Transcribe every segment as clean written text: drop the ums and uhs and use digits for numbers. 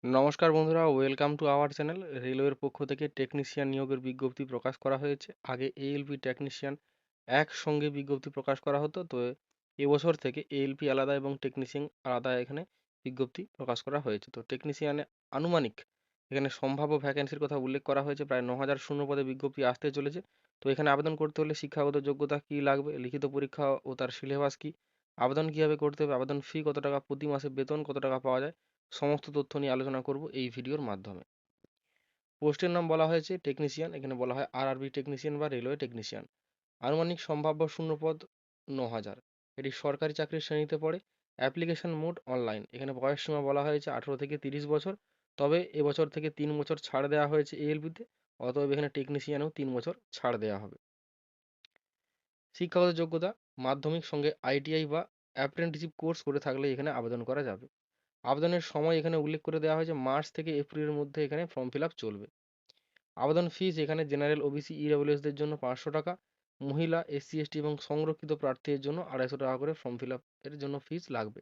নমস্কার বন্ধুরা, welcome to our channel. রেলওয়ের পক্ষ থেকে টেকনিশিয়ান নিয়োগের বিজ্ঞপ্তি প্রকাশ করা হয়েছে। আগে এএলপি টেকনিশিয়ান একসঙ্গে বিজ্ঞপ্তি প্রকাশ করা হতো, তো এবছর থেকে এএলপি আলাদা এবং টেকনিশিয়ান আলাদা এখানে বিজ্ঞপ্তি প্রকাশ করা হয়েছে। তো টেকনিশিয়ানে আনুমানিক এখানে সম্ভাব্য ভ্যাকেন্সির কথা উল্লেখ করা হয়েছে। প্রায় 9,000 শূন্য পদে বিজ্ঞপ্তি আসতে চলেছে। তো এখানে আবেদন করতে হলে শিক্ষাগত যোগ্যতা কী লাগবে, লিখিত পরীক্ষা ও তার সিলেবাস কী, আবেদন কীভাবে করতে হবে, আবেদন ফি কত টাকা, প্রতি মাসে বেতন কত টাকা পাওয়া যায়, সমস্ত তথ্য নিয়ে আলোচনা করব এই ভিডিওর মাধ্যমে। পোস্টের নাম বলা হয়েছে টেকনিশিয়ান, এখানে বলা হয় আরআরবি টেকনিশিয়ান বা রেলওয়ে টেকনিশিয়ান। আনুমানিক সম্ভাব্য শূন্যপদ 9,000। এটি সরকারি চাকরির শ্রেণীতে পড়ে। Application mode online. এখানে বয়স সীমা বলা হয়েছে 18 থেকে 30 বছর। তবে এবছর থেকে 3 বছর ছাড় দেওয়া হয়েছে এএলপিতে, অতএব এখানে টেকনিশিয়ানেও 3 বছর ছাড় দেওয়া হবে। শিক্ষাগত যোগ্যতা মাধ্যমিক সঙ্গে আইটিআই বা অ্যাপ্রেন্টিসশিপ কোর্স করে থাকলে এখানে আবেদন করা যাবে। আবেদনের সময় এখানে উল্লেখ করে দেওয়া হয়েছে মার্চ থেকে এপ্রিলের মধ্যে এখানে ফর্ম ফিল আপ চলবে। আবেদন ফিস এখানে জেনারেল ওবিসি ইডব্লিউএসদের জন্য 500 টাকা, মহিলা এসসি এসটি এবং সংরক্ষিত প্রার্থীদের জন্য 250 টাকা করে ফর্ম ফিল আপ এর জন্য ফিস লাগবে।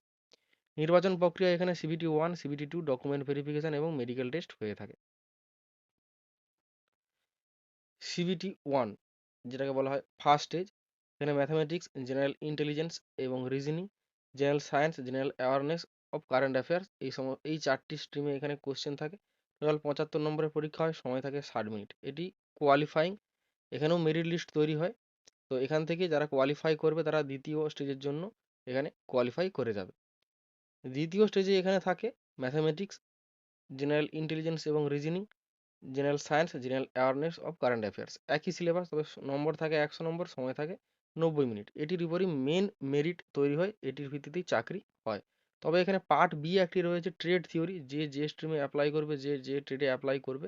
নির্বাচন প্রক্রিয়া এখানে CBT 1 CBT 2 ডকুমেন্ট ভেরিফিকেশন এবং মেডিকেল টেস্ট হয়ে থাকে। CBT 1 যেটাকে বলা হয় ফার্স্ট স্টেজ, এখানে ম্যাথামেটিক্স, জেনারেল ইন্টেলিজেন্স এবং reasoning, general science, general awareness of current affairs, এই 4টি স্ট্রিমে এখানে কোশ্চেন থাকে। টোটাল 75 নম্বরের পরীক্ষা হয়, সময় থাকে 60 মিনিট। এটি কোয়ালিফাইং, এখানেও মেরিট লিস্ট তৈরি হয়। তো এখান থেকে যারা কোয়ালিফাই করবে তারা দ্বিতীয় স্টেজের জন্য এখানে কোয়ালিফাই করে যাবে। দ্বিতীয় স্টেজে এখানে থাকে ম্যাথামেটিক্স, জেনারেল ইন্টেলিজেন্স এবং reasoning, general science, general awareness of current affairs. একই সিলেবাস, তবে নম্বর থাকে 100 নম্বর, সময় থাকে 90 মিনিট। এটির উপরই মেন মেরিট তৈরি হয়, এটির ভিত্তিতেই চাকরি হয়। তবে এখানে পার্ট বি একটি রয়েছে ট্রেড থিওরি, যে স্ট্রিমে অ্যাপ্লাই করবে, যে ট্রেডে অ্যাপ্লাই করবে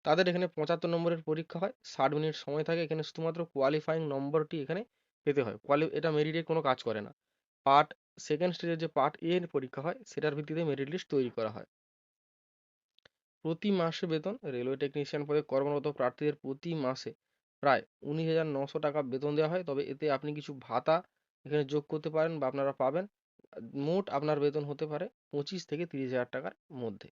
তাদের এখানে 75 নম্বরের পরীক্ষা হয়, 60 মিনিট সময় থাকে। এখানে শুধুমাত্র কোয়ালিফাইং নম্বরটি এখানে পেতে হয়, এটা মেরিটে কোনো কাজ করে না। পার্ট সেকেন্ড স্টেজের যে পার্ট এ এর পরীক্ষা হয় সেটার ভিত্তিতে মেরিট লিস্ট তৈরি করা হয়। প্রতি মাসে বেতন রেলওয়ে টেকনিশিয়ান পদে কর্মরত প্রার্থীদের প্রতি মাসে প্রায় 19,900 টাকা বেতন দেওয়া হয়। তবে এতে আপনি কিছু ভাতা এখানে যোগ করতে পারেন বা আপনারা পাবেন। মোট আপনার বেতন হতে পারে 25 থেকে 30,000 টাকার মধ্যে।